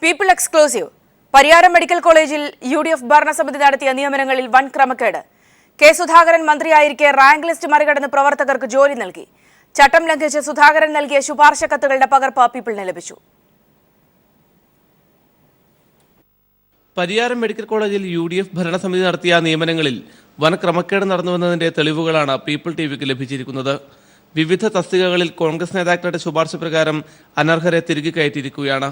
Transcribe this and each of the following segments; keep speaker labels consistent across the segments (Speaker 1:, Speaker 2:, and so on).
Speaker 1: People exclusive Pariyaram medical കോളേജിൽ UDF ഭരണസമിതി നടത്തിയ നിയമനങ്ങളിൽ വൻ ക്രമക്കേട്. കെ സുധാകരൻ മന്ത്രിയായിരിക്കെ റാങ്ക് ലിസ്റ്റ് മറികടന്ന് പ്രവർത്തകർക്ക് ജോലി നൽകി. ചട്ടം ലംഘിച്ച് സുധാകരൻ നൽകിയ ശുപാർശ കത്തുകളുടെ പകർപ്പ് പീപ്പിളിന് ലഭിച്ചു.
Speaker 2: പരിയാരം മെഡിക്കൽ കോളേജിൽ യുഡിഎഫ് ഭരണസമിതി നടത്തിയ നിയമനങ്ങളിൽ വൻ ക്രമക്കേട് നടന്നുവെന്നതിന്റെ തെളിവുകളാണ് പീപ്പിൾ ടിവിക്ക് ലഭിച്ചിരിക്കുന്നത്. വിവിധ തസ്തികകളിൽ കോൺഗ്രസ് നേതാക്കളുടെ ശുപാർശ പ്രകാരം അനർഹരെ തിരികെ കയറ്റിയിരിക്കുകയാണ്.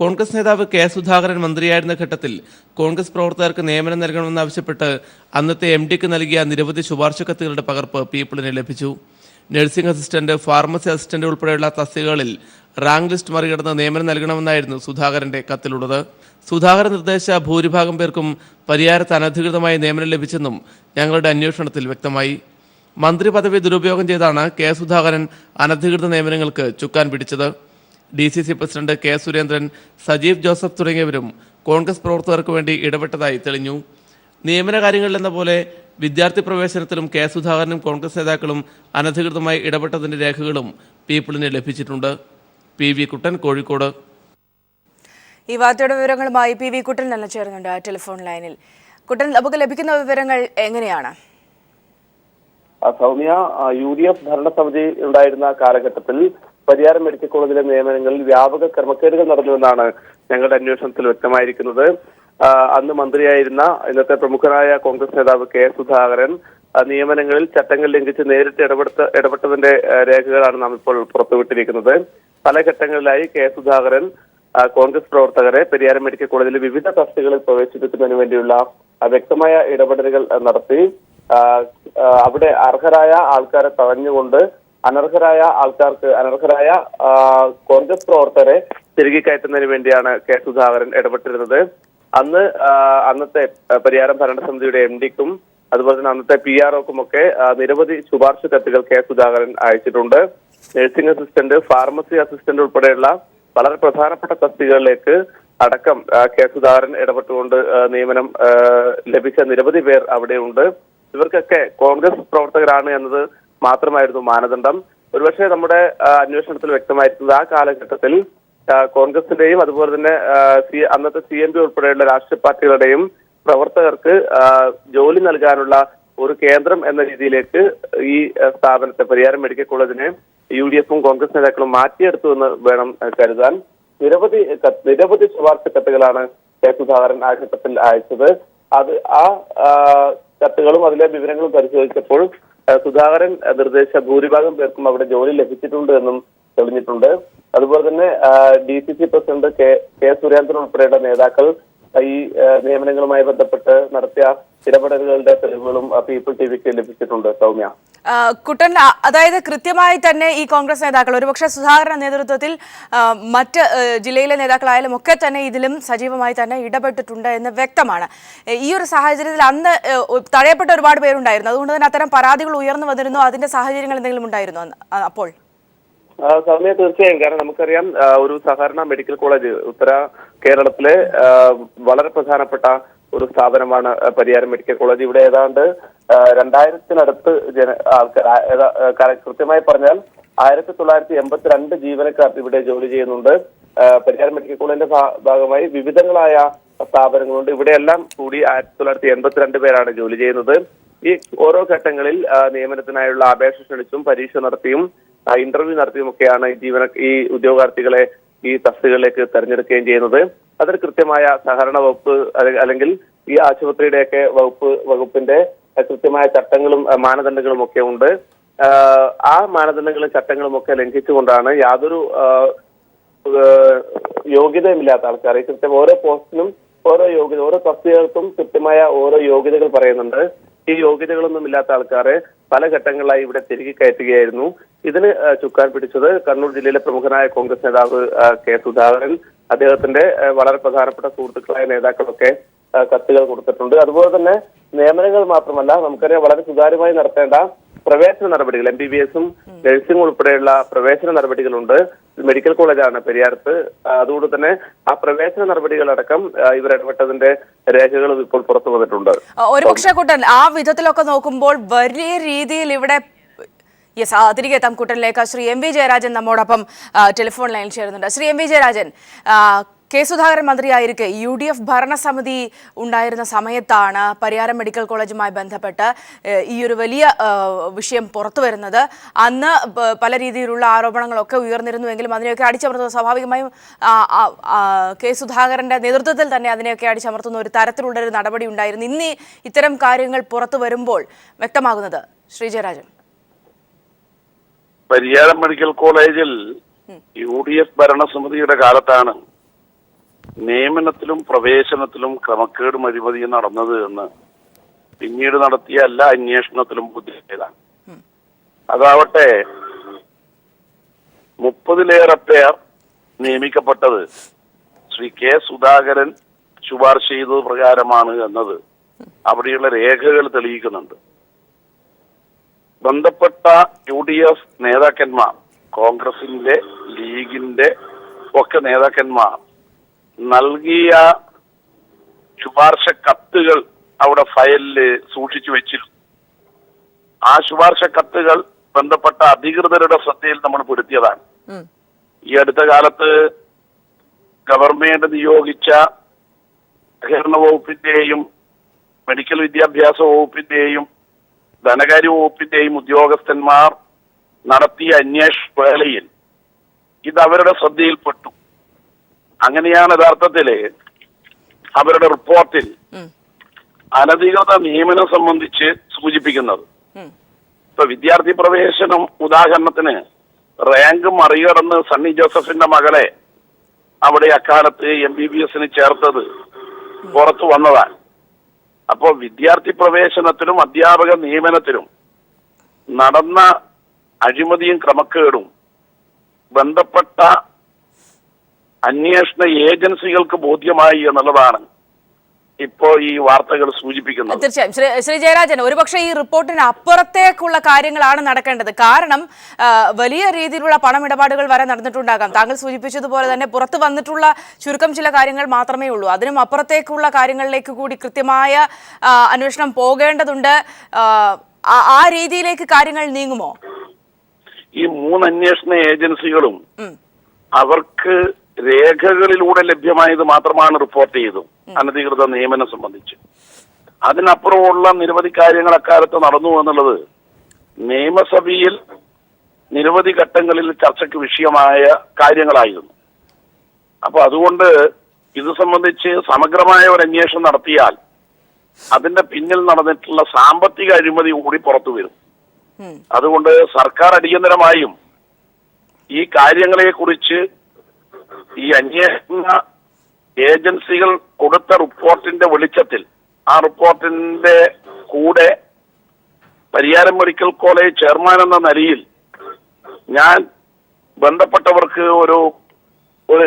Speaker 2: കോൺഗ്രസ് നേതാവ് കെ സുധാകരൻ മന്ത്രിയായിരുന്ന ഘട്ടത്തിൽ കോൺഗ്രസ് പ്രവർത്തകർക്ക് നിയമനം നൽകണമെന്നാവശ്യപ്പെട്ട് അന്നത്തെ MD-ക്ക് നൽകിയ നിരവധി ശുപാർശ കത്തുകളുടെ പകർപ്പ് പീപ്പിളിന് ലഭിച്ചു. നഴ്സിംഗ് അസിസ്റ്റന്റ്, ഫാർമസി അസിസ്റ്റന്റ് ഉൾപ്പെടെയുള്ള തസ്തികകളിൽ റാങ്ക് ലിസ്റ്റ് മറികടന്ന് നിയമനം നൽകണമെന്നായിരുന്നു സുധാകരന്റെ കത്തിലുള്ളത്. സുധാകരൻ നിർദ്ദേശിച്ച ഭൂരിഭാഗം പേർക്കും പരിയാരത്ത് അനധികൃതമായി നിയമനം ലഭിച്ചെന്നും ഞങ്ങളുടെ അന്വേഷണത്തിൽ വ്യക്തമായി. മന്ത്രി പദവി ദുരുപയോഗം ചെയ്താണ് കെ സുധാകരൻ അനധികൃത നിയമനങ്ങൾക്ക് ചുക്കാൻ പിടിച്ചത്. DCC president K Surendran, Sajeev Joseph തുടങ്ങിയവരും കോൺഗ്രസ് പ്രവർത്തകർക്ക് വേണ്ടി ഇടപെട്ടതായി തെളിഞ്ഞു. നിയമന കാര്യങ്ങളിലെന്ന പോലെ വിദ്യാർത്ഥി പ്രവേശനത്തിലും കെ സുധാകരനും കോൺഗ്രസ് നേതാക്കളും അനധികൃതമായി ഇടപെട്ടതിന്റെ രേഖകളും പീപ്പിളിന് ലഭിച്ചിട്ടുണ്ട്. PV കുട്ടൻ, കോഴിക്കോട്.
Speaker 1: ഈ വാർത്തയുടെ വിവരങ്ങളുമായി PV കുട്ടൻ തന്നെ ചേർന്നുണ്ട് ടെലിഫോൺ ലൈനിൽ. കുട്ടൻ, നമുക്ക് ലഭിക്കുന്ന വിവരങ്ങൾ എങ്ങനെയാണ്?
Speaker 3: സൗമ്യ, UDF ഭരണസമിതി ഉണ്ടായിരുന്ന കാലഘട്ടത്തിൽ പരിയാരം മെഡിക്കൽ കോളേജിലെ നിയമനങ്ങളിൽ വ്യാപക ക്രമക്കേടുകൾ നടന്നുവെന്നാണ് ഞങ്ങളുടെ അന്വേഷണത്തിൽ വ്യക്തമായിരിക്കുന്നത്. അന്ന് മന്ത്രിയായിരുന്ന ഇന്നത്തെ പ്രമുഖനായ കോൺഗ്രസ് നേതാവ് കെ സുധാകരൻ നിയമനങ്ങളിൽ ചട്ടങ്ങൾ ലംഘിച്ച് നേരിട്ട് ഇടപെട്ടതിന്റെ രേഖകളാണ് നാം ഇപ്പോൾ പുറത്തുവിട്ടിരിക്കുന്നത്. പല ഘട്ടങ്ങളിലായി കെ സുധാകരൻ കോൺഗ്രസ് പ്രവർത്തകരെ പെരിയാരം മെഡിക്കൽ കോളേജിലെ വിവിധ തസ്തികകളിൽ പ്രവേശിപ്പിക്കുന്നതിന് വേണ്ടിയുള്ള വ്യക്തമായ ഇടപെടലുകൾ നടത്തി അവിടെ അർഹരായ ആൾക്കാരെ തടഞ്ഞുകൊണ്ട് അനർഹരായ കോൺഗ്രസ് പ്രവർത്തകരെ തിരികെ കയറ്റുന്നതിന് വേണ്ടിയാണ് കെ സുധാകരൻ ഇടപെട്ടിരുന്നത്. അന്നത്തെ പരിയാരം ഭരണസമിതിയുടെ MD-ക്കും അതുപോലെ തന്നെ അന്നത്തെ PRO-ക്കും ഒക്കെ നിരവധി ശുപാർശ കത്തുകൾ കെ സുധാകരൻ അയച്ചിട്ടുണ്ട്. നഴ്സിംഗ് അസിസ്റ്റന്റ്, ഫാർമസി അസിസ്റ്റന്റ് ഉൾപ്പെടെയുള്ള വളരെ പ്രധാനപ്പെട്ട തസ്തികകളിലേക്ക് അടക്കം കെ സുധാകരൻ ഇടപെട്ടുകൊണ്ട് നിയമനം ലഭിച്ച നിരവധി പേർ അവിടെയുണ്ട്. ഇവർക്കൊക്കെ കോൺഗ്രസ് പ്രവർത്തകരാണ് എന്നത് മാത്രമായിരുന്നു മാനദണ്ഡം. ഒരുപക്ഷെ നമ്മുടെ അന്വേഷണത്തിൽ വ്യക്തമായിരിക്കുന്നത് ആ കാലഘട്ടത്തിൽ കോൺഗ്രസിന്റെയും അതുപോലെ തന്നെ അന്നത്തെ CMP ഉൾപ്പെടെയുള്ള രാഷ്ട്രീയ പാർട്ടികളുടെയും പ്രവർത്തകർക്ക് ജോലി നൽകാനുള്ള ഒരു കേന്ദ്രം എന്ന രീതിയിലേക്ക് ഈ സ്ഥാപനത്തെ പരിയാരം മെഡിക്കൽ കോളേജിനെ UDF-ഉം കോൺഗ്രസ് നേതാക്കളും മാറ്റിയെടുത്തു എന്ന് വേണം കരുതാൻ. നിരവധി ശുപാർശ കത്തുകളാണ് കെ സുധാകരൻ ആ ഘട്ടത്തിൽ അയച്ചത്. ആ കത്തുകളും അതിലെ വിവരങ്ങളും പരിശോധിച്ചപ്പോൾ സുധാകരൻ നിർദ്ദേശിച്ച ഭൂരിഭാഗം പേർക്കും അവിടെ ജോലി ലഭിച്ചിട്ടുണ്ട് എന്നും തെളിഞ്ഞിട്ടുണ്ട്. അതുപോലെ തന്നെ DCC പ്രസിഡന്റ് കെ സുരേന്ദ്രൻ ഉൾപ്പെടെയുള്ള നേതാക്കൾ ഈ നിയമനങ്ങളുമായി ബന്ധപ്പെട്ട് നടത്തിയ ഇടപെടലുകളുടെ തെളിവുകളും പീപ്പിൾ ടിവിക്ക് ലഭിച്ചിട്ടുണ്ട്. സൗമ്യ,
Speaker 1: കുട്ടൻ, അതായത് കൃത്യമായി തന്നെ ഈ കോൺഗ്രസ് നേതാക്കൾ ഒരുപക്ഷെ സുധാകരന്റെ നേതൃത്വത്തിൽ മറ്റ് ജില്ലയിലെ നേതാക്കളായാലും ഒക്കെ തന്നെ ഇതിലും സജീവമായി തന്നെ ഇടപെട്ടിട്ടുണ്ട് എന്ന് വ്യക്തമാണ്. ഈ ഒരു സാഹചര്യത്തിൽ അന്ന് തടയപ്പെട്ട ഒരുപാട് പേരുണ്ടായിരുന്നു. അതുകൊണ്ട് തന്നെ അത്തരം പരാതികൾ ഉയർന്നു വന്നിരുന്നു. അതിന്റെ സാഹചര്യങ്ങൾ എന്തെങ്കിലും ഉണ്ടായിരുന്നു അപ്പോൾ?
Speaker 3: സൗമ്യ, തീർച്ചയായും. കാരണം നമുക്കറിയാം, ഒരു സഹകരണ മെഡിക്കൽ കോളേജ് ഉത്തര കേരളത്തിലെ വളരെ പ്രധാനപ്പെട്ട ഒരു സ്ഥാപനമാണ് പരിയാരം മെഡിക്കൽ കോളേജ്. ഇവിടെ ഏതാണ്ട് 2000-നടുത്ത് ആൾക്കാർ, കൃത്യമായി പറഞ്ഞാൽ 1982 ജീവനക്കാർ ഇവിടെ ജോലി ചെയ്യുന്നുണ്ട്. പരിയാരം മെഡിക്കൽ കോളേജിന്റെ ഭാഗമായി വിവിധങ്ങളായ സ്ഥാപനങ്ങളുണ്ട്. ഇവിടെയെല്ലാം കൂടി 1982 പേരാണ് ജോലി ചെയ്യുന്നത്. ഈ ഓരോ ഘട്ടങ്ങളിൽ നിയമനത്തിനായുള്ള അപേക്ഷ ക്ഷണിച്ചും പരീക്ഷ നടത്തിയും ഇന്റർവ്യൂ നടത്തിയുമൊക്കെയാണ് ഈ ഉദ്യോഗാർത്ഥികളെ ഈ തസ്തികകളിലേക്ക് തെരഞ്ഞെടുക്കുകയും ചെയ്യുന്നത്. അതിൽ കൃത്യമായ സഹകരണ വകുപ്പ് അല്ലെങ്കിൽ ഈ ആശുപത്രിയുടെയൊക്കെ വകുപ്പിന്റെ കൃത്യമായ ചട്ടങ്ങളും മാനദണ്ഡങ്ങളും ഒക്കെ ഉണ്ട്. ആ മാനദണ്ഡങ്ങളും ചട്ടങ്ങളും ഒക്കെ ലംഘിച്ചുകൊണ്ടാണ് യാതൊരു യോഗ്യതയുമില്ലാത്ത ആൾക്കാരെ കൃത്യം ഓരോ പോസ്റ്റിനും ഓരോ തസ്തികകൾക്കും കൃത്യമായ ഓരോ യോഗ്യതകൾ പറയുന്നുണ്ട്. ഈ യോഗ്യതകളൊന്നും ഇല്ലാത്ത ആൾക്കാരെ പല ഘട്ടങ്ങളിലായി ഇവിടെ തിരികെ കയറ്റുകയായിരുന്നു. ഇതിന് ചുക്കാൻ പിടിച്ചത് കണ്ണൂർ ജില്ലയിലെ പ്രമുഖനായ കോൺഗ്രസ് നേതാവ് കെ സുധാകരൻ. അദ്ദേഹത്തിന്റെ വളരെ പ്രധാനപ്പെട്ട സുഹൃത്തുക്കളായ നേതാക്കളൊക്കെ കത്തുകൾ കൊടുത്തിട്ടുണ്ട്. അതുപോലെ തന്നെ നിയമനങ്ങൾ മാത്രമല്ല, നമുക്കറിയാം വളരെ സുതാര്യമായി നടത്തേണ്ട പ്രവേശന നടപടികൾ, MBBS-ഉം നഴ്സിംഗ് ഉൾപ്പെടെയുള്ള പ്രവേശന നടപടികളുണ്ട്. മെഡിക്കൽ കോളേജാണ് പെരിയാരത്ത്. അതുകൊണ്ട് തന്നെ ആ പ്രവേശന നടപടികളടക്കം ഇവർ ഇടപെട്ടതിന്റെ രേഖകളും ഇപ്പോൾ പുറത്തു വന്നിട്ടുണ്ട്.
Speaker 1: ഒരുപക്ഷെ കുട്ടൻ, ആ വിധത്തിലൊക്കെ നോക്കുമ്പോൾ വലിയ രീതിയിൽ ഇവിടെ തിരികെ എത്താം കുട്ടനിലേക്ക്. ശ്രീ MV ജയരാജൻ നമ്മോടൊപ്പം ടെലിഫോൺ ലൈനിൽ ചേരുന്നുണ്ട്. ശ്രീ MV ജയരാജൻ, കെ സുധാകരൻ മന്ത്രിയായിരിക്കെ UDF ഭരണസമിതി ഉണ്ടായിരുന്ന സമയത്താണ് പരിയാരം മെഡിക്കൽ കോളേജുമായി ബന്ധപ്പെട്ട് ഈ ഒരു വലിയ വിഷയം പുറത്തു വരുന്നത്. അന്ന് പല രീതിയിലുള്ള ആരോപണങ്ങളൊക്കെ ഉയർന്നിരുന്നുവെങ്കിലും അതിനെയൊക്കെ അടിച്ചമർത്തുന്നത് സ്വാഭാവികമായും കെ സുധാകരന്റെ നേതൃത്വത്തിൽ തന്നെ അതിനെയൊക്കെ അടിച്ചമർത്തുന്ന ഒരു തരത്തിലുള്ള ഒരു നടപടി ഉണ്ടായിരുന്നു. ഇന്ന് ഇത്തരം കാര്യങ്ങൾ പുറത്തു വരുമ്പോൾ വ്യക്തമാകുന്നത് ശ്രീ ജയരാജൻ.
Speaker 4: പരിയാരം മെഡിക്കൽ കോളേജിൽ UDF ഭരണസമിതിയുടെ കാലത്താണ് നിയമനത്തിലും പ്രവേശനത്തിലും ക്രമക്കേടും അഴിമതിയും നടന്നത് എന്ന് പിന്നീട് നടത്തിയ എല്ലാ അന്വേഷണത്തിലും ബോധ്യപ്പെട്ടതാണ്. അതാവട്ടെ 30-ലേറെ പേർ നിയമിക്കപ്പെട്ടത് ശ്രീ കെ സുധാകരൻ ശുപാർശ ചെയ്തത് പ്രകാരമാണ് എന്നത് അവിടെയുള്ള രേഖകൾ തെളിയിക്കുന്നുണ്ട്. ബന്ധപ്പെട്ട UDF നേതാക്കന്മാർ, കോൺഗ്രസിന്റെ, ലീഗിന്റെ ഒക്കെ നേതാക്കന്മാർ നൽകിയ ശുപാർശ കത്തുകൾ അവിടെ ഫയലില് സൂക്ഷിച്ചു വെച്ചിരുന്നു. ആ ശുപാർശ കത്തുകൾ ബന്ധപ്പെട്ട അധികൃതരുടെ ശ്രദ്ധയിൽ നമ്മൾ പെടുത്തിയതാണ്. ഈ അടുത്ത കാലത്ത് ഗവൺമെന്റ് നിയോഗിച്ച സഹകരണ വകുപ്പിന്റെയും മെഡിക്കൽ വിദ്യാഭ്യാസ വകുപ്പിന്റെയും ധനകാര്യ വകുപ്പിന്റെയും ഉദ്യോഗസ്ഥന്മാർ നടത്തിയ അന്വേഷണ വേളയിൽ ഇത് അവരുടെ ശ്രദ്ധയിൽപ്പെട്ടു. അങ്ങനെയാണ് യഥാർത്ഥത്തില് അവരുടെ റിപ്പോർട്ടിൽ അനധികൃത നിയമനം സംബന്ധിച്ച് സൂചിപ്പിക്കുന്നത്. ഇപ്പൊ വിദ്യാർത്ഥി പ്രവേശനം ഉദാഹരണത്തിന് റാങ്ക് മറികടന്ന് സണ്ണി ജോസഫിന്റെ മകളെ അവിടെ അക്കാലത്ത് MBBS ചേർത്തത് പുറത്തു വന്നതാണ്. അപ്പോൾ വിദ്യാർത്ഥി പ്രവേശനത്തിലും അധ്യാപക നിയമനത്തിലും നടന്ന അഴിമതിയും ക്രമക്കേടും ബന്ധപ്പെട്ട അന്വേഷണ ഏജൻസികൾക്ക് ബോധ്യമായി എന്നുള്ളതാണ് ഇപ്പോ ഈ വാർത്തകൾ സൂചിപ്പിക്കുന്നത്.
Speaker 1: തീർച്ചയായും ശ്രീ ജയരാജൻ, ഒരുപക്ഷെ ഈ റിപ്പോർട്ടിന് അപ്പുറത്തേക്കുള്ള കാര്യങ്ങളാണ് നടക്കേണ്ടത്. കാരണം വലിയ രീതിയിലുള്ള പണമിടപാടുകൾ വരെ നടന്നിട്ടുണ്ടാകാം. താങ്കൾ സൂചിപ്പിച്ചതുപോലെ തന്നെ പുറത്തു വന്നിട്ടുള്ള ചുരുക്കം ചില കാര്യങ്ങൾ മാത്രമേ ഉള്ളൂ. അതിനും അപ്പുറത്തേക്കുള്ള കാര്യങ്ങളിലേക്ക് കൂടി കൃത്യമായ അന്വേഷണം പോകേണ്ടതുണ്ട്. ആ രീതിയിലേക്ക് കാര്യങ്ങൾ നീങ്ങുമോ?
Speaker 4: ഈ 3 അന്വേഷണ ഏജൻസികളും അവർക്ക് രേഖകളിലൂടെ ലഭ്യമായത് മാത്രമാണ് റിപ്പോർട്ട് ചെയ്തത് അനധികൃത നിയമനം സംബന്ധിച്ച്. അതിനപ്പുറമുള്ള നിരവധി കാര്യങ്ങൾ അക്കാലത്ത് നടന്നു എന്നുള്ളത് നിയമസഭയിൽ നിരവധി ഘട്ടങ്ങളിൽ ചർച്ചയ്ക്ക് വിഷയമായ കാര്യങ്ങളായിരുന്നു. അപ്പൊ അതുകൊണ്ട് ഇത് സംബന്ധിച്ച് സമഗ്രമായ ഒരു അന്വേഷണം നടത്തിയാൽ അതിന്റെ പിന്നിൽ നടന്നിട്ടുള്ള സാമ്പത്തിക അഴിമതി കൂടി പുറത്തു വരും. അതുകൊണ്ട് സർക്കാർ അടിയന്തരമായും ഈ കാര്യങ്ങളെ കുറിച്ച് ഈ അന്വേഷണ ഏജൻസികൾ കൊടുത്ത റിപ്പോർട്ടിന്റെ വെളിച്ചത്തിൽ ആ റിപ്പോർട്ടിന്റെ കൂടെ പരിയാരം മെഡിക്കൽ കോളേജ് ചെയർമാൻ എന്ന നിലയിൽ ഞാൻ ബന്ധപ്പെട്ടവർക്ക് ഒരു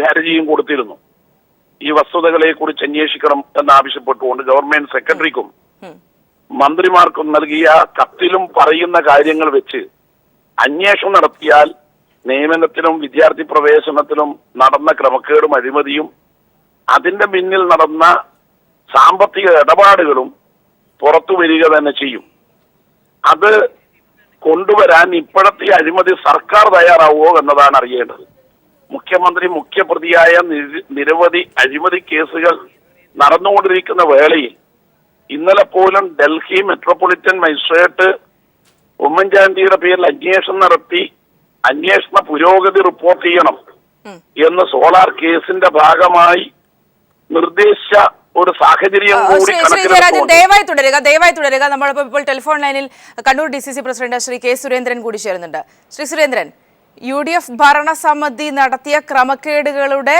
Speaker 4: ഹർജിയും കൊടുത്തിരുന്നു. ഈ വസ്തുതകളെ കുറിച്ച് അന്വേഷിക്കണം എന്നാവശ്യപ്പെട്ടുകൊണ്ട് ഗവൺമെന്റ് സെക്രട്ടറിക്കും മന്ത്രിമാർക്കും നൽകിയ കത്തിലും പറയുന്ന കാര്യങ്ങൾ വെച്ച് അന്വേഷണം നടത്തിയാൽ നിയമനത്തിലും വിദ്യാർത്ഥി പ്രവേശനത്തിലും നടന്ന ക്രമക്കേടും അഴിമതിയും അതിന്റെ പിന്നിൽ നടന്ന സാമ്പത്തിക ഇടപാടുകളും പുറത്തു വരിക തന്നെ ചെയ്യും. അത് കൊണ്ടുവരാൻ ഇപ്പോഴത്തെ അഴിമതി സർക്കാർ തയ്യാറാവുമോ എന്നതാണ് അറിയേണ്ടത്. മുഖ്യമന്ത്രി മുഖ്യപ്രതിയായ നിരവധി അഴിമതി കേസുകൾ നടന്നുകൊണ്ടിരിക്കുന്ന വേളയിൽ ഇന്നലെ പോലും ഡൽഹി മെട്രോപൊളിറ്റൻ മജിസ്ട്രേറ്റ് ഉമ്മൻചാണ്ടിയുടെ പേരിൽ അന്വേഷണം നടത്തി അന്വേഷണ പുരോഗതി റിപ്പോർട്ട് ചെയ്യണം എന്ന് സോളാർ കേസിന്റെ ഭാഗമായി നിർദ്ദേശിച്ച ഒരു സാഹചര്യം കൂടി
Speaker 1: ദയവായി തുടരുക. നമ്മളിപ്പോൾ ഇപ്പോൾ ടെലിഫോൺ ലൈനിൽ Kannur DCC president Shri K Surendran കൂടി ചേരുന്നുണ്ട്. ശ്രീ സുരേന്ദ്രൻ, UDF ഭരണസമിതി നടത്തിയ ക്രമക്കേടുകളുടെ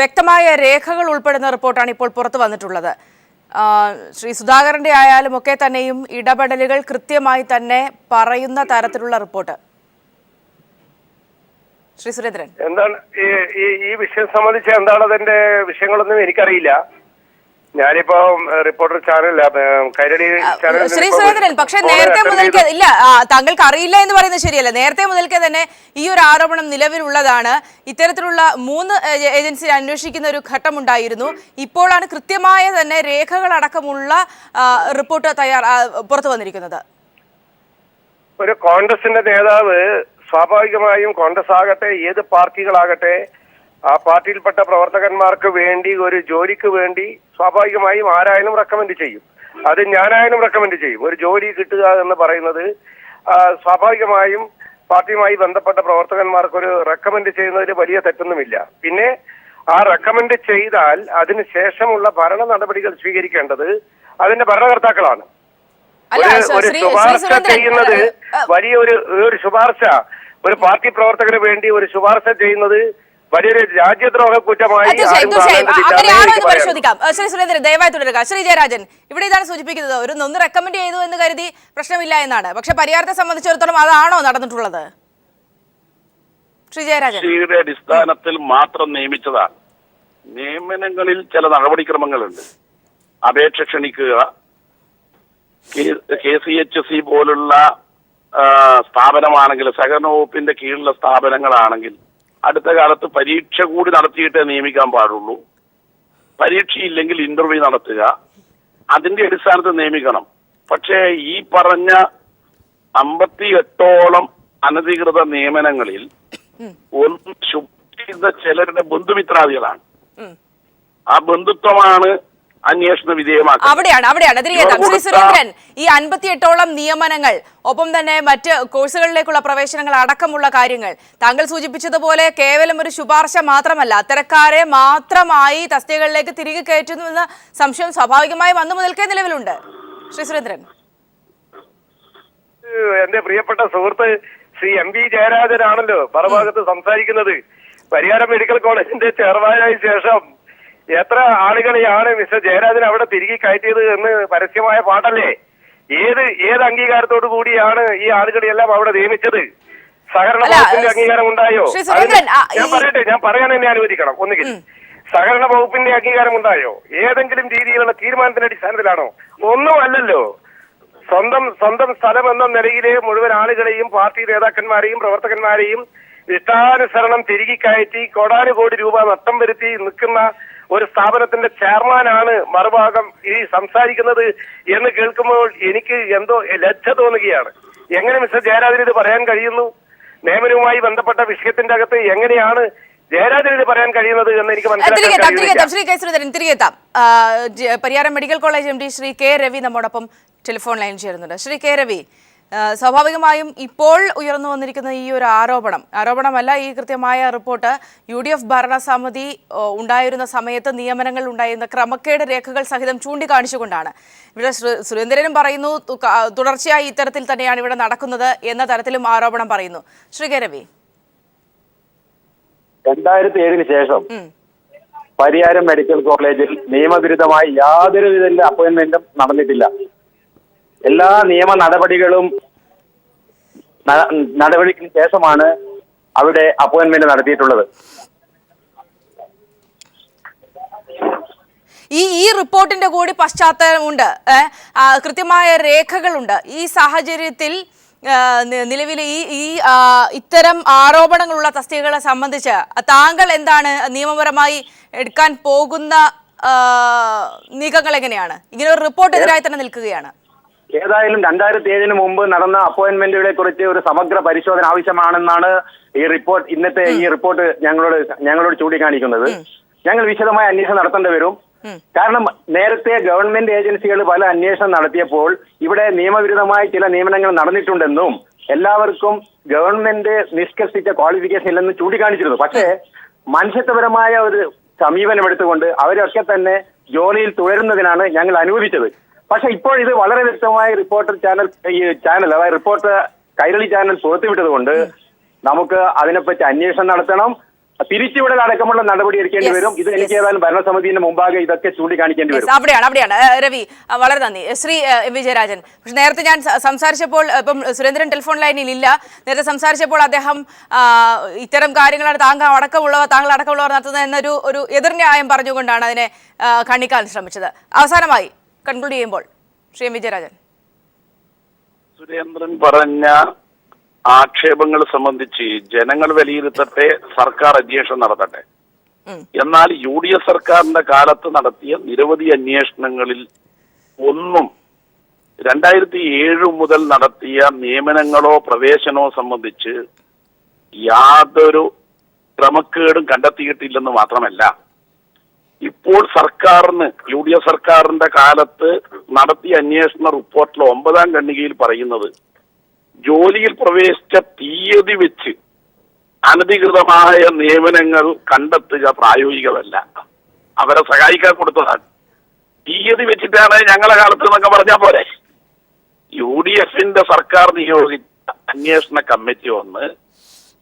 Speaker 1: വ്യക്തമായ രേഖകൾ ഉൾപ്പെടുന്ന റിപ്പോർട്ടാണ് ഇപ്പോൾ പുറത്തു വന്നിട്ടുള്ളത്. ശ്രീ സുധാകരന്റെ ആയാലും ഒക്കെ തന്നെയും ഇടപെടലുകൾ കൃത്യമായി തന്നെ പറയുന്ന തരത്തിലുള്ള റിപ്പോർട്ട്. ശ്രീ സുരേന്ദ്രൻ,
Speaker 5: എന്താണ് ഈ വിഷയം സംബന്ധിച്ച് എന്താണ് അതിന്റെ വിഷയങ്ങളൊന്നും എനിക്കറിയില്ല. ഞാനിപ്പോ reporter channel Kairali channel.
Speaker 1: Shri Surendran, പക്ഷെ നേരത്തെ മുതൽക്കേ ഇല്ല, താങ്കൾക്ക് അറിയില്ല എന്ന് പറയുന്നത് ശരിയല്ല. നേരത്തെ മുതൽക്കേ തന്നെ ഈ ഒരു ആരോപണം നിലവിലുള്ളതാണ്. ഇത്തരത്തിലുള്ള 3 ഏജൻസി അന്വേഷിക്കുന്ന ഒരു ഘട്ടമുണ്ടായിരുന്നു. ഇപ്പോഴാണ് കൃത്യമായ തന്നെ രേഖകളടക്കമുള്ള റിപ്പോർട്ട് പുറത്തു വന്നിരിക്കുന്നത്.
Speaker 5: ഒരു കോൺഗ്രസിന്റെ നേതാവ് സ്വാഭാവികമായും കോൺഗ്രസ് ആകട്ടെ ഏത് പാർട്ടികളാകട്ടെ ആ പാർട്ടിയിൽപ്പെട്ട പ്രവർത്തകന്മാർക്ക് വേണ്ടി ഒരു ജോലിക്ക് വേണ്ടി സ്വാഭാവികമായും ആരായാലും റെക്കമെൻഡ് ചെയ്യും. അത് ഞാനായാലും റെക്കമെൻഡ് ചെയ്യും. ഒരു ജോലി കിട്ടുക എന്ന് പറയുന്നത് സ്വാഭാവികമായും പാർട്ടിയുമായി ബന്ധപ്പെട്ട പ്രവർത്തകന്മാർക്ക് ഒരു റെക്കമെൻഡ് ചെയ്യുന്നതിൽ വലിയ തെറ്റൊന്നുമില്ല. പിന്നെ ആ റെക്കമെൻഡ് ചെയ്താൽ അതിന് ശേഷമുള്ള ഭരണ നടപടികൾ സ്വീകരിക്കേണ്ടത് അതിന്റെ ഭരണകർത്താക്കളാണ്. ഒരു ശുപാർശ ചെയ്യുന്നത് വലിയ ഒരു ശുപാർശ, ഒരു പാർട്ടി പ്രവർത്തകന് വേണ്ടി ഒരു ശുപാർശ ചെയ്യുന്നത് വലിയൊരു രാജ്യദ്രോഹ കുറ്റമായി
Speaker 1: പരിശോധിക്കാം. ശ്രീ സുരേന്ദ്രൻ ദയവായി തുടരുക. ശ്രീ ജയരാജൻ, ഇവിടെ ഇതാണ് സൂചിപ്പിക്കുന്നത്, ഒന്ന് റെക്കമെൻഡ് ചെയ്തു എന്ന് കരുതി പ്രശ്നമില്ല എന്നാണ്. പക്ഷെ പരിഹാരത്തെ സംബന്ധിച്ചിടത്തോളം അതാണോ നടന്നിട്ടുള്ളത്? ശ്രീ ജയരാജൻ,
Speaker 4: അടിസ്ഥാനത്തിൽ മാത്രം നിയമിച്ചതാണ്. നിയമനങ്ങളിൽ ചില നടപടിക്രമങ്ങളുണ്ട്. അപേക്ഷ ക്ഷണിക്കുക, KCHC പോലുള്ള സ്ഥാപനമാണെങ്കിൽ, സഹകരണ വകുപ്പിന്റെ കീഴിലുള്ള സ്ഥാപനങ്ങളാണെങ്കിൽ അടുത്ത കാലത്ത് പരീക്ഷ കൂടി നടത്തിയിട്ടേ നിയമിക്കാൻ പാടുള്ളൂ. പരീക്ഷയില്ലെങ്കിൽ ഇന്റർവ്യൂ നടത്തുക, അതിന്റെ അടിസ്ഥാനത്തിൽ നിയമിക്കണം. പക്ഷേ ഈ പറഞ്ഞ 58ഓളം അനധികൃത നിയമനങ്ങളിൽ ഒന്ന് ശുദ്ധ ചിലരുടെ ബന്ധുമിത്രാദികളാണ്. ആ ബന്ധുത്വമാണ് അന്വേഷണ
Speaker 1: അവിടെയാണ് ശ്രീ സുരേന്ദ്രൻ, ഈ 58ഓളം നിയമനങ്ങൾ, ഒപ്പം തന്നെ മറ്റ് കോഴ്സുകളിലേക്കുള്ള പ്രവേശനങ്ങൾ അടക്കമുള്ള കാര്യങ്ങൾ താങ്കൾ സൂചിപ്പിച്ചതുപോലെ കേവലം ഒരു ശുപാർശ മാത്രമല്ല, അത്തരക്കാരെ മാത്രമായി തസ്തികകളിലേക്ക് തിരികെ കയറ്റുന്നുവെന്ന സംശയം സ്വാഭാവികമായി വന്നു മുതൽക്കേ നിലവിലുണ്ട്. ശ്രീ സുരേന്ദ്രൻ,
Speaker 5: എന്റെ പ്രിയപ്പെട്ട സുഹൃത്ത് ശ്രീ MP ജയരാജനാണല്ലോ മറുഭാഗത്ത് സംസാരിക്കുന്നത്. പരിയാരം മെഡിക്കൽ കോളേജിന്റെ ചെയർമാനായ ശേഷം എത്ര ആളുകളെയാണ് മിസ്റ്റർ ജയരാജൻ അവിടെ തിരികെ കയറ്റിയത് എന്ന് പരസ്യമായ പാട്ടല്ലേ? ഏത് അംഗീകാരത്തോടു കൂടിയാണ് ഈ ആളുകളെല്ലാം അവിടെ നിയമിച്ചത്? സഹകരണ വകുപ്പിന്റെ അംഗീകാരം ഉണ്ടായോ? ഞാൻ പറയാൻ എന്നെ അനുവദിക്കണം. ഒന്നുകിൽ സഹകരണ വകുപ്പിന്റെ അംഗീകാരം ഉണ്ടായോ? ഏതെങ്കിലും രീതിയിലുള്ള തീരുമാനത്തിന്റെ അടിസ്ഥാനത്തിലാണോ? ഒന്നുമല്ലല്ലോ. സ്വന്തം സ്ഥലം എന്ന നിലയിലെ മുഴുവൻ ആളുകളെയും പാർട്ടി നേതാക്കന്മാരെയും പ്രവർത്തകന്മാരെയും ഇഷ്ടാനുസരണം തിരികെ കയറ്റി കോടാനുകോടി രൂപ നഷ്ടം വരുത്തി നിൽക്കുന്ന ഒരു സ്ഥാപനത്തിന്റെ ചെയർമാനാണ് മറുഭാഗം ഈ സംസാരിക്കുന്നത് എന്ന് കേൾക്കുമ്പോൾ എനിക്ക് എന്തോ ലജ്ജ തോന്നുകയാണ്. എങ്ങനെ മിസ്റ്റർ ജയരാജന് ഇത് പറയാൻ കഴിയുന്നു? നിയമനവുമായി ബന്ധപ്പെട്ട വിഷയത്തിന്റെ അകത്ത് എങ്ങനെയാണ് ജയരാജന് ഇത് പറയാൻ കഴിയുന്നത് എന്ന് എനിക്ക് മനസ്സിലാക്കാൻ.
Speaker 1: ശ്രീ കെ സുരേന്ദ്രൻ, തിരികെ എത്താം. Pariyaram medical college MD Shri K Ravi നമ്മോടൊപ്പം ടെലിഫോൺ ലൈൻ ചേരുന്നുണ്ട്. ശ്രീ K രവി, സ്വാഭാവികമായും ഇപ്പോൾ ഉയർന്നു വന്നിരിക്കുന്ന ഈ ഒരു ആരോപണമല്ല, ഈ കൃത്യമായ റിപ്പോർട്ട് UDF ഭരണസമിതി ഉണ്ടായിരുന്ന സമയത്ത് നിയമനങ്ങൾ ഉണ്ടായിരുന്ന ക്രമക്കേട് രേഖകൾ സഹിതം ചൂണ്ടിക്കാണിച്ചുകൊണ്ടാണ്. ഇവിടെ സുരേന്ദ്രനും പറയുന്നു തുടർച്ചയായി ഇത്തരത്തിൽ തന്നെയാണ് ഇവിടെ നടക്കുന്നത് എന്ന തരത്തിലും ആരോപണം പറയുന്നു. ശ്രീ K രവി,
Speaker 6: 2007 ശേഷം പരിയാരം മെഡിക്കൽ കോളേജിൽ നിയമവിരുദ്ധമായി യാതൊരു വിധ അപ്പോയിന്റ്മെന്റും നടന്നിട്ടില്ല. എല്ലാ നിയമ നടപടിക്ക് ശേഷമാണ് അവിടെ അപ്പോയിന്റ്മെന്റ് നടത്തിയിട്ടുള്ളത്.
Speaker 1: ഈ റിപ്പോർട്ടിന്റെ കൂടി പശ്ചാത്തലമുണ്ട്, കൃത്യമായ രേഖകളുണ്ട്. ഈ സാഹചര്യത്തിൽ നിലവിൽ ഈ ഇത്തരം ആരോപണങ്ങളുള്ള തസ്തികകളെ സംബന്ധിച്ച് താങ്കൾ എന്താണ് നിയമപരമായി എടുക്കാൻ പോകുന്ന നീക്കങ്ങൾ എങ്ങനെയാണ്? ഇങ്ങനെ ഒരു റിപ്പോർട്ട് എതിരായി തന്നെ നിൽക്കുകയാണ്.
Speaker 6: ഏതായാലും 2007 മുമ്പ് നടന്ന അപ്പോയിന്റ്മെന്റുകളെ കുറിച്ച് ഒരു സമഗ്ര പരിശോധന ആവശ്യമാണെന്നാണ് ഇന്നത്തെ ഈ റിപ്പോർട്ട് ഞങ്ങളോട് ചൂണ്ടിക്കാണിക്കുന്നത്. ഞങ്ങൾ വിശദമായ അന്വേഷണം നടത്തേണ്ടി വരും. കാരണം നേരത്തെ ഗവൺമെന്റ് ഏജൻസികൾ പല അന്വേഷണം നടത്തിയപ്പോൾ ഇവിടെ നിയമവിരുദ്ധമായ ചില നിയമനങ്ങൾ നടന്നിട്ടുണ്ടെന്നും എല്ലാവർക്കും ഗവൺമെന്റ് നിഷ്കർഷിച്ച ക്വാളിഫിക്കേഷൻ ഇല്ലെന്ന് ചൂണ്ടിക്കാണിച്ചിരുന്നു. പക്ഷേ മനുഷ്യത്വപരമായ ഒരു സമീപനം എടുത്തുകൊണ്ട് അവരൊക്കെ തന്നെ ജോലിയിൽ തുടരുന്നതിനാണ് ഞങ്ങൾ അനുവദിച്ചത്. പക്ഷെ ഇപ്പോൾ ഇത് വളരെ വ്യക്തമായ റിപ്പോർട്ട് കൈരളി ചാനൽ പുറത്തുവിട്ടത് കൊണ്ട് നമുക്ക് അതിനെപ്പറ്റി അന്വേഷണം നടത്തണം. പിരിച്ചുവിടൽ അടക്കമുള്ള നടപടി എടുക്കേണ്ടി വരും. ഇത് എനിക്ക് ഏതായാലും ഭരണസമിതിന്റെ മുമ്പാകെ ഇതൊക്കെ ചൂണ്ടിക്കാണിക്കേണ്ടി വരും.
Speaker 1: അവിടെയാണ് രവി, വളരെ നന്ദി. ശ്രീ വിജയരാജൻ, പക്ഷെ നേരത്തെ ഞാൻ സംസാരിച്ചപ്പോൾ, ഇപ്പം സുരേന്ദ്രൻ ടെലിഫോൺ ലൈനിൽ ഇല്ല, നേരത്തെ സംസാരിച്ചപ്പോൾ അദ്ദേഹം ഇത്തരം കാര്യങ്ങളാണ് താങ്കൾ അടക്കമുള്ളവർ നടത്തുന്നത് എന്നൊരു എതിർന്യായം പറഞ്ഞുകൊണ്ടാണ് അതിനെ ഖണ്ഡിക്കാൻ ശ്രമിച്ചത്. അവസാനമായി കൺക്ലൂഡ് ചെയ്യുമ്പോൾ ശ്രീ വിജയരാജൻ,
Speaker 4: സുരേന്ദ്രൻ പറഞ്ഞ ആക്ഷേപങ്ങൾ സംബന്ധിച്ച് ജനങ്ങൾ വിലയിരുത്തട്ടെ, സർക്കാർ അന്വേഷണം നടത്തട്ടെ. എന്നാൽ UDF സർക്കാരിന്റെ കാലത്ത് നടത്തിയ നിരവധി അന്വേഷണങ്ങളിൽ ഒന്നും 2007 മുതൽ നടത്തിയ നിയമനങ്ങളോ പ്രവേശനമോ സംബന്ധിച്ച് യാതൊരു ക്രമക്കേടും കണ്ടെത്തിയിട്ടില്ലെന്ന് മാത്രമല്ല, ഇപ്പോൾ സർക്കാരിന് UDF സർക്കാരിന്റെ കാലത്ത് നടത്തിയ അന്വേഷണ റിപ്പോർട്ടിൽ 9ാം ഖണ്ഡികയിൽ പറയുന്നത് ജോലിയിൽ പ്രവേശിച്ച തീയതി വെച്ച് അനധികൃതമായ നിയമനങ്ങൾ കണ്ടെത്തുക പ്രായോഗികമല്ല. അവരെ സഹായിക്കാൻ കൊടുത്തതാണ്. തീയതി വെച്ചിട്ടാണ് ഞങ്ങളെ കാലത്ത് എന്നൊക്കെ പറഞ്ഞാൽ പോരെ. UDFന്റെ സർക്കാർ നിയോഗിച്ച അന്വേഷണ കമ്മിറ്റി വന്ന്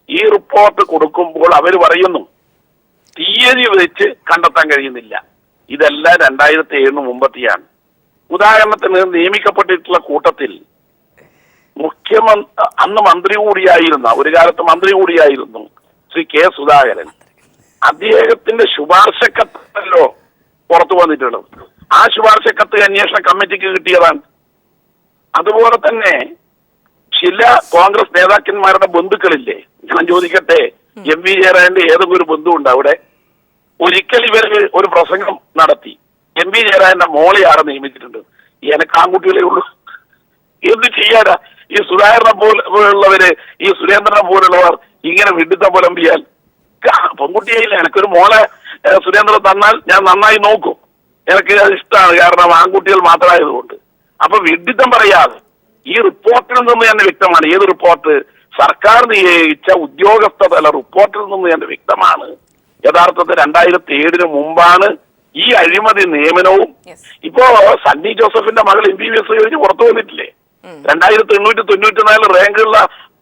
Speaker 4: ഈ റിപ്പോർട്ട് കൊടുക്കുമ്പോൾ അവർ പറയുന്നു തീയതി വെച്ച് കണ്ടെത്താൻ കഴിയുന്നില്ല. ഇതെല്ലാം 2007 മുമ്പത്തെയാണ്. ഉദാഹരണത്തിന് നിയമിക്കപ്പെട്ടിട്ടുള്ള കൂട്ടത്തിൽ അന്ന് മന്ത്രി കൂടിയായിരുന്ന, ഒരു കാലത്ത് മന്ത്രി കൂടിയായിരുന്നു ശ്രീ K. സുധാകരൻ. അദ്ദേഹത്തിന്റെ ശുപാർശ കത്തല്ലോ പുറത്തു വന്നിട്ടുള്ളത്. ആ ശുപാർശ കത്ത് അന്വേഷണ കമ്മിറ്റിക്ക് കിട്ടിയതാണ്. അതുപോലെ തന്നെ ചില കോൺഗ്രസ് നേതാക്കന്മാരുടെ ബന്ധുക്കളില്ലേ, ഞാൻ ചോദിക്കട്ടെ, MV ജയരാജന്റെ ഏതെങ്കിലും ഒരു ബന്ധു ഉണ്ട് അവിടെ? ഒരിക്കൽ ഇവര് ഒരു പ്രസംഗം നടത്തി, MV ജയരാജന്റെ മോളെ ആരെ നിയമിച്ചിട്ടുണ്ട്, എനിക്ക് ആൺകുട്ടികളെ ഉള്ളൂ, എന്ത് ചെയ്യാനാ? ഈ സുധാകരനെ പോലുള്ളവര്, ഈ സുരേന്ദ്രനെ പോലുള്ളവർ ഇങ്ങനെ വിഡിത്തം പുലമ്പിയാൽ പെൺകുട്ടിയായില്ല. എനിക്കൊരു മോളെ സുരേന്ദ്രൻ തന്നാൽ ഞാൻ നന്നായി നോക്കും, എനിക്ക് അത് ഇഷ്ടമാണ്, കാരണം ആൺകുട്ടികൾ മാത്രമായതുകൊണ്ട്. അപ്പൊ വിഡിത്തം പറയാതെ ഈ റിപ്പോർട്ടിൽ നിന്ന് തന്നെ വ്യക്തമാണ്. ഏത് റിപ്പോർട്ട്? സർക്കാർ നിയോഗിച്ച ഉദ്യോഗസ്ഥ തല റിപ്പോർട്ടിൽ നിന്ന് തന്നെ വ്യക്തമാണ്. യഥാർത്ഥത്തിൽ 2007 മുമ്പാണ് ഈ അഴിമതി നിയമനവും. ഇപ്പോ സണ്ണി ജോസഫിന്റെ മകൾ MBBS കഴിഞ്ഞ് പുറത്തു വന്നിട്ടില്ലേ? 2894 റാങ്കുള്ള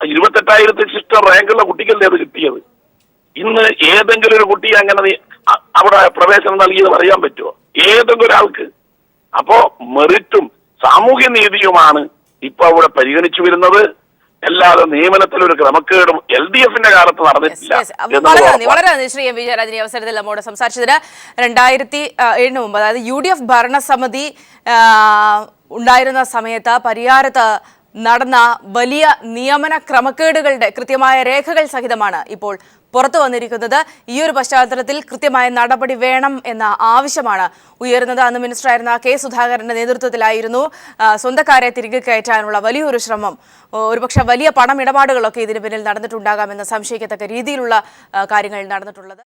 Speaker 4: 28,000 ശിഷ്ട റാങ്കുള്ള കുട്ടിക്കല്ലേ അത് കിട്ടിയത്. ഇന്ന് ഏതെങ്കിലും ഒരു കുട്ടി അങ്ങനെ അവിടെ പ്രവേശനം നൽകിയത് അറിയാൻ പറ്റുമോ? ഏതെങ്കിലും ഒരാൾക്ക്? അപ്പോ മെറിറ്റും സാമൂഹ്യ നീതിയുമാണ് ഇപ്പൊ അവിടെ പരിഗണിച്ചു വരുന്നത്. അല്ലാതെ നിയമനത്തിൽ ഒരു ക്രമക്കേടും LDFന്റെ കാലത്ത് നടന്നിട്ടില്ല.
Speaker 1: വളരെ നന്ദി ശ്രീ MV ജയരാജൻ ഈ അവസരത്തിൽ നമ്മോട് സംസാരിച്ചതിന്. 2007 മുമ്പ്, അതായത് UDF ഭരണസമിതി ഉണ്ടായിരുന്ന സമയത്ത് പരിയാരത്ത് നടന്ന വലിയ നിയമന ക്രമക്കേടുകളുടെ കൃത്യമായ രേഖകൾ സഹിതമാണ് ഇപ്പോൾ പുറത്തു വന്നിരിക്കുന്നത്. ഈ ഒരു പശ്ചാത്തലത്തിൽ കൃത്യമായ നടപടി വേണം എന്ന ആവശ്യമാണ് ഉയരുന്നത്. അന്ന് മിനിസ്റ്ററായിരുന്ന K. സുധാകരന്റെ നേതൃത്വത്തിലായിരുന്നു സ്വന്തക്കാരെ തിരികെ കയറ്റാനുള്ള വലിയൊരു ശ്രമം. ഒരുപക്ഷെ വലിയ പണമിടപാടുകളൊക്കെ ഇതിന് പിന്നിൽ നടന്നിട്ടുണ്ടാകാമെന്ന് സംശയിക്കത്തക്ക രീതിയിലുള്ള കാര്യങ്ങൾ നടന്നിട്ടുള്ളത്.